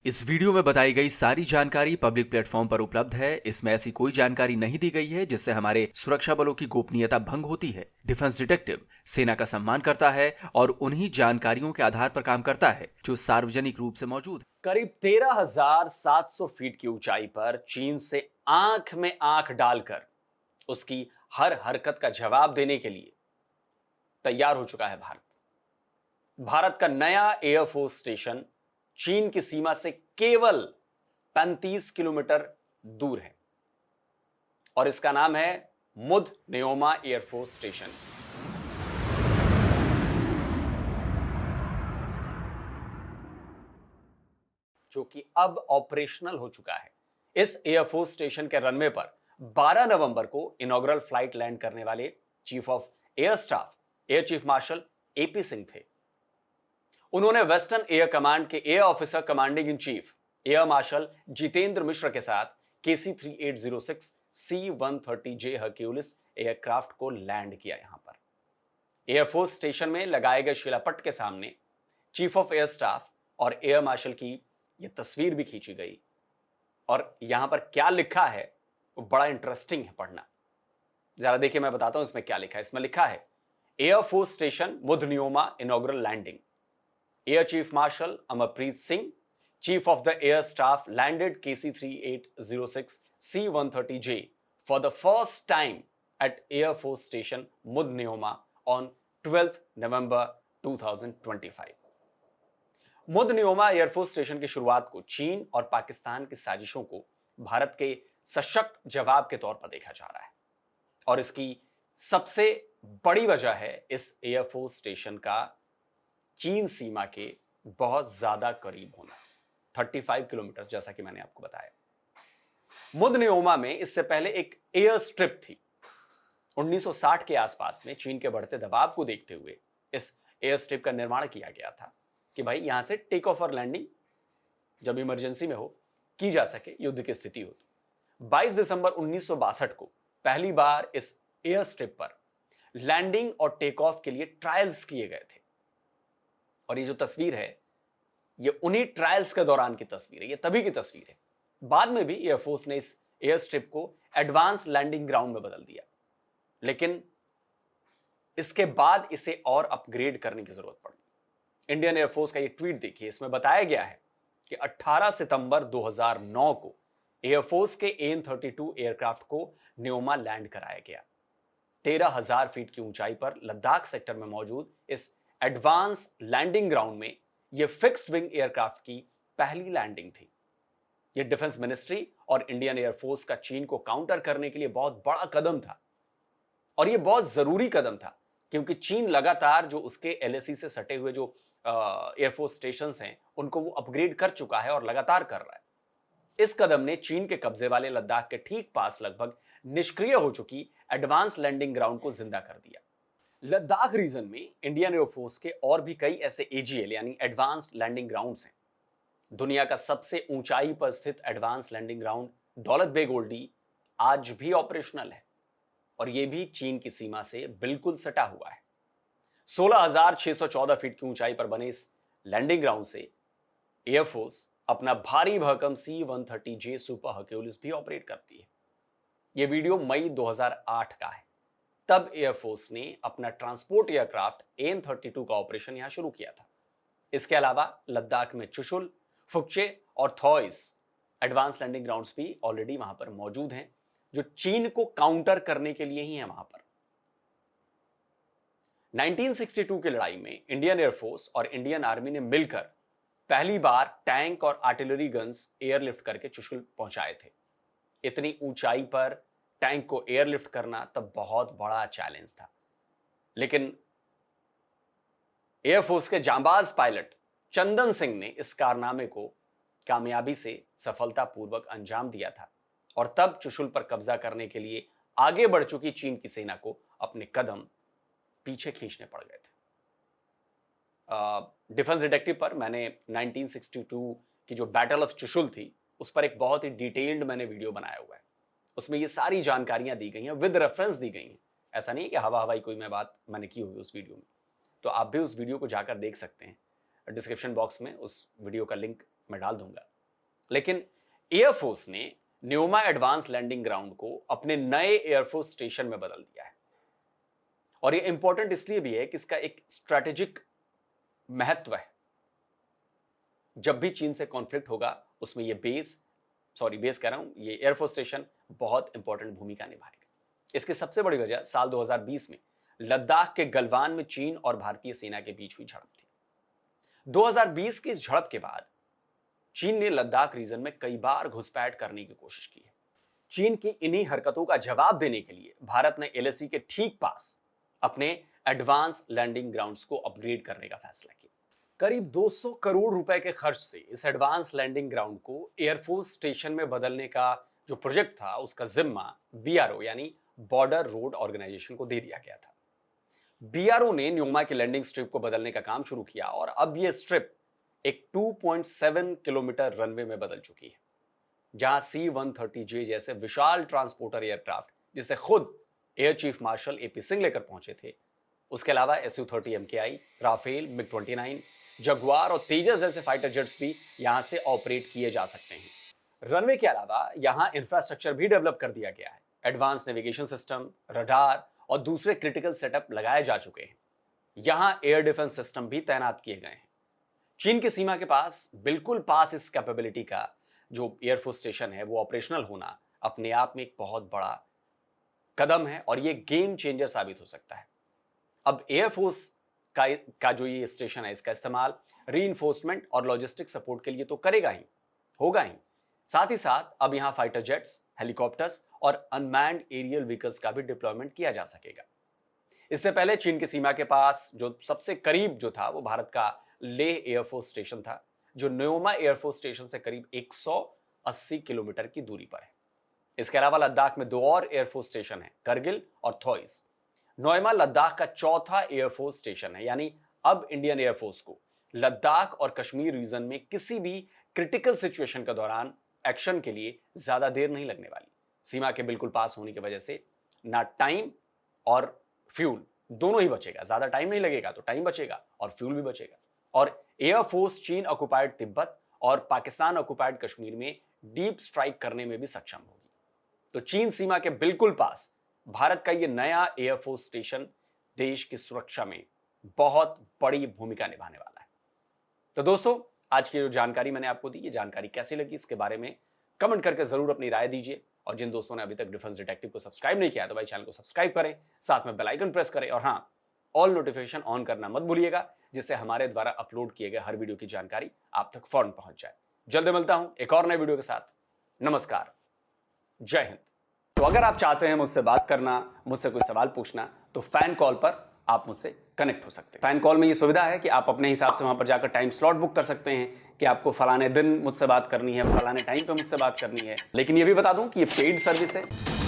इस वीडियो में बताई गई सारी जानकारी पब्लिक प्लेटफॉर्म पर उपलब्ध है। इसमें ऐसी कोई जानकारी नहीं दी गई है जिससे हमारे सुरक्षा बलों की गोपनीयता भंग होती है। डिफेंस डिटेक्टिव सेना का सम्मान करता है और उन्हीं जानकारियों के आधार पर काम करता है जो सार्वजनिक रूप से मौजूद है। करीब 13,700 फीट की ऊंचाई पर चीन से आंख में आंख डालकर उसकी हर हरकत का जवाब देने के लिए तैयार हो चुका है भारत। भारत का नया एयरफोर्स स्टेशन चीन की सीमा से केवल 35 किलोमीटर दूर है और इसका नाम है मुद नेओमा एयरफोर्स स्टेशन। जो कि अब ऑपरेशनल हो चुका है। इस एयरफोर्स स्टेशन के रनवे पर 12 नवंबर को इनॉग्रल फ्लाइट लैंड करने वाले chief of air staff air chief marshal AP Singh थे। उन्होंने वेस्टर्न एयर कमांड के air officer commanding in chief air marshal Jitendra Mishra के साथ KC-3806 C-130J हर्क्यूलिस एयरक्राफ्ट को लैंड किया। यहां पर एयरफोर्स स्टेशन में लगाए गए शिलापट के सामने चीफ ऑफ एयर स्टाफ और एयर मार्शल की यह तस्वीर भी खींची गई और यहां पर क्या लिखा है वो बड़ा इंटरेस्टिंग है पढ़ना। जरा देखिए, मैं बताता हूं इसमें क्या लिखा है। इसमें लिखा है air force station Mudh Nyoma inaugural landing. Air chief marshal Amarpreet Singh, chief of the air staff, landed KC-3806 C-130J for the first time at Air Force Station Mud Neoma on 12th November 2025। मुद नियोमा एयरफोर्स स्टेशन की शुरुआत को चीन और पाकिस्तान की साजिशों को भारत के सशक्त जवाब के तौर पर देखा जा रहा है और इसकी सबसे बड़ी वजह है इस एयरफोर्स स्टेशन का चीन सीमा के बहुत ज्यादा करीब होना, 35 किलोमीटर, जैसा कि मैंने आपको बताया। मुद नियोमा में इससे पहले एक एयर स्ट्रिप थी। 1960 के आसपास में चीन के बढ़ते दबाव को देखते हुए इस एयर स्ट्रिप का निर्माण किया गया था कि भाई यहां से टेक ऑफ और लैंडिंग जब इमरजेंसी में हो की जा सके, युद्ध की स्थिति हो तो। 22 दिसंबर 1962 को पहली बार इस एयर स्ट्रिप पर लैंडिंग और टेक ऑफ के लिए ट्रायल्स किए गए थे और ये जो तस्वीर है ये उन्हीं ट्रायल्स के दौरान की तस्वीर है, ये तभी की तस्वीर है। बाद में भी एयरफोर्स ने इस एयर स्ट्रिप को एडवांस लैंडिंग ग्राउंड में बदल दिया, लेकिन इसके बाद इसे और अपग्रेड करने की जरूरत पड़ी। इंडियन एयरफोर्स का ये ट्वीट देखिए, इसमें बताया गया है कि 18 सितंबर 2009 को एयरफोर्स के AN-32 एयरक्राफ्ट को न्योमा लैंड कराया गया। 13,000 फीट की ऊंचाई पर लद्दाख सेक्टर में मौजूद इस एडवांस लैंडिंग ग्राउंड में यह फिक्स्ड विंग एयरक्राफ्ट की पहली लैंडिंग थी। यह डिफेंस मिनिस्ट्री और इंडियन एयरफोर्स का चीन को काउंटर करने के लिए बहुत बड़ा कदम था और यह बहुत जरूरी कदम था क्योंकि चीन लगातार जो उसके LAC से सटे हुए जो एयरफोर्स स्टेशन हैं उनको वो अपग्रेड कर चुका है और लगातार कर रहा है। इस कदम ने चीन के कब्जे वाले लद्दाख के ठीक पास लगभग निष्क्रिय हो चुकी एडवांस लैंडिंग ग्राउंड को जिंदा कर दिया। लद्दाख रीजन में इंडियन एयरफोर्स के और भी कई ऐसे AGL यानी एडवांस्ड लैंडिंग ग्राउंड्स हैं। दुनिया का सबसे ऊंचाई पर स्थित advance landing ground Daulat Beg Oldi आज भी ऑपरेशनल है और यह भी चीन की सीमा से बिल्कुल सटा हुआ है। 16,614 फीट की ऊंचाई पर बने इस लैंडिंग ग्राउंड से एयरफोर्स अपना भारी भरकम C-130J सुपर हर्क्यूलिस भी ऑपरेट करती है। यह वीडियो मई 2008 का है। तब एयरफोर्स ने अपना ट्रांसपोर्ट एयरक्राफ्ट AN-32 का ऑपरेशन यहां शुरू किया था। इसके अलावा लद्दाख में चुशुल, फुकचे और थॉइस एडवांस लैंडिंग ग्राउंड्स भी ऑलरेडी वहां पर मौजूद हैं जो चीन को काउंटर करने के लिए ही है वहां पर। 1962 की लड़ाई में इंडियन एयरफोर्स और इंडियन आर्मी ने मिलकर पहली बार टैंक और आर्टिलरी गन्स एयरलिफ्ट करके चुशुल पहुंचाए थे। इतनी ऊंचाई पर टैंक को एयरलिफ्ट करना तब बहुत बड़ा चैलेंज था, लेकिन एयरफोर्स के जांबाज पायलट चंदन सिंह ने इस कारनामे को कामयाबी से सफलतापूर्वक अंजाम दिया था और तब चुशुल पर कब्जा करने के लिए आगे बढ़ चुकी चीन की सेना को अपने कदम पीछे खींचने पड़ गए थे। डिफेंस डिटेक्टिव पर मैंने 1962 की जो बैटल ऑफ चुशुल थी उस पर एक बहुत ही डिटेल्ड मैंने वीडियो बनाया हुआ है। उसमें ये सारी जानकारियां दी गई हैं, विद रेफरेंस दी गई हैं। ऐसा नहीं है कि हवा हवाई कोई मैंने की हुई उस वीडियो में। तो आप भी उस वीडियो को जाकर देख सकते हैं। डिस्क्रिप्शन बॉक्स में उस वीडियो का लिंक मैं डाल दूंगा, लेकिन एयरफोर्स ने न्योमा एडवांस लैंडिंग ग्राउंड को अपने नए एयरफोर्स स्टेशन में बदल दिया है। और यह इंपॉर्टेंट इसलिए भी है कि इसका एक स्ट्रेटेजिक महत्व है। जब भी चीन से कॉन्फ्लिक्ट होगा उसमें ये बेस कह रहा हूं, ये एयरफोर्स स्टेशन बहुत इंपॉर्टेंट भूमिका निभाएगा। इसकी सबसे बड़ी वजह साल 2020 में लद्दाख के गलवान में चीन और भारतीय सेना के बीच हुई झड़प थी। 2020 की इस झड़प के बाद चीन ने लद्दाख रीजन में कई बार घुसपैठ करने की कोशिश की है। चीन की इन्हीं हरकतों का जवाब देने के लिए भारत ने एलएसी के ठीक पास अपने एडवांस लैंडिंग ग्राउंड्स को अपग्रेड करने का फैसला किया। करीब 200 करोड़ रुपए के खर्च से इस एडवांस लैंडिंग ग्राउंड को एयरफोर्स स्टेशन में बदलने का जो प्रोजेक्ट था उसका जिम्मा बीआरओ यानी बॉर्डर रोड ऑर्गेनाइजेशन को दे दिया गया था। बीआरओ ने न्योमा की लैंडिंग स्ट्रिप को बदलने का काम शुरू किया और अब यह स्ट्रिप एक 2.7 किलोमीटर रनवे में बदल चुकी है, जहां C-130J जैसे विशाल ट्रांसपोर्टर एयरक्राफ्ट जिसे खुद air chief marshal AP Singh लेकर पहुंचे थे, उसके अलावा Su-30 MKI, Rafale, MiG-29, Jaguar और तेजस जैसे फाइटर जेट्स भी यहां से ऑपरेट किए जा सकते हैं। रनवे के अलावा यहां इंफ्रास्ट्रक्चर भी डेवलप कर दिया गया है। एडवांस नेविगेशन सिस्टम, रडार और दूसरे क्रिटिकल सेटअप लगाए जा चुके हैं। यहां एयर डिफेंस सिस्टम भी तैनात किए गए हैं। चीन की सीमा के पास बिल्कुल पास इस कैपेबिलिटी का जो एयरफोर्स स्टेशन है वो ऑपरेशनल होना अपने आप में एक बहुत बड़ा कदम है और ये गेम चेंजर साबित हो सकता है। अब एयरफोर्स का जो ये स्टेशन है इसका इस्तेमाल रीइंफोर्समेंट और लॉजिस्टिक सपोर्ट के लिए तो करेगा ही, होगा ही, साथ ही साथ अब यहां फाइटर जेट्स, हेलीकॉप्टर्स और अनमैन्ड एरियल व्हीकल्स का भी डिप्लॉयमेंट किया जा सकेगा। इससे पहले चीन की सीमा के पास जो सबसे करीब जो था वो भारत का लेह एयरफोर्स स्टेशन था, जो न्योमा एयरफोर्स स्टेशन से करीब 180 किलोमीटर की दूरी पर है। इसके अलावा लद्दाख में 2 और एयरफोर्स स्टेशन है, करगिल और थॉइस। नोएमा लद्दाख का चौथा एयरफोर्स स्टेशन है, यानी अब इंडियन एयरफोर्स को लद्दाख और कश्मीर रीजन में किसी भी क्रिटिकल सिचुएशन के दौरान एक्शन के लिए ज्यादा देर नहीं लगने वाली। सीमा के बिल्कुल पास होने की वजह से ना टाइम और फ्यूल दोनों ही बचेगा। ज्यादा टाइम नहीं लगेगा तो टाइम बचेगा और फ्यूल भी बचेगा। और एयरफोर्स चीन ऑक्युपाइड तिब्बत और पाकिस्तान ऑक्युपाइड कश्मीर में डीप स्ट्राइक करने में भी सक्षम होगी। तो चीन सीमा के बिल्कुल पास भारत का यह नया एयरफोर्स स्टेशन देश की सुरक्षा में बहुत बड़ी भूमिका निभाने वाला है। तो दोस्तों, आज की जो जानकारी मैंने आपको दी, ये जानकारी कैसी लगी इसके बारे में कमेंट करके जरूर अपनी राय दीजिए। और जिन दोस्तों ने अभी तक डिफेंस डिटेक्टिव को सब्सक्राइब नहीं किया तो भाई चैनल को सब्सक्राइब करें, साथ में बेल आइकन प्रेस करें और हाँ, ऑल नोटिफिकेशन ऑन करना मत भूलिएगा, जिससे हमारे द्वारा अपलोड किए गए हर वीडियो की जानकारी आप तक फौरन पहुंच जाए। जल्द मिलता हूं एक और नए वीडियो के साथ। नमस्कार, जय हिंद। तो अगर आप चाहते हैं मुझसे बात करना, मुझसे कोई सवाल पूछना, तो फैन कॉल पर आप मुझसे कनेक्ट हो सकते हैं। फैन कॉल में ये सुविधा है कि आप अपने हिसाब से वहां पर जाकर टाइम स्लॉट बुक कर सकते हैं कि आपको फलाने दिन मुझसे बात करनी है, फलाने टाइम पे मुझसे बात करनी है। लेकिन ये भी बता दूं कि ये पेड सर्विस है।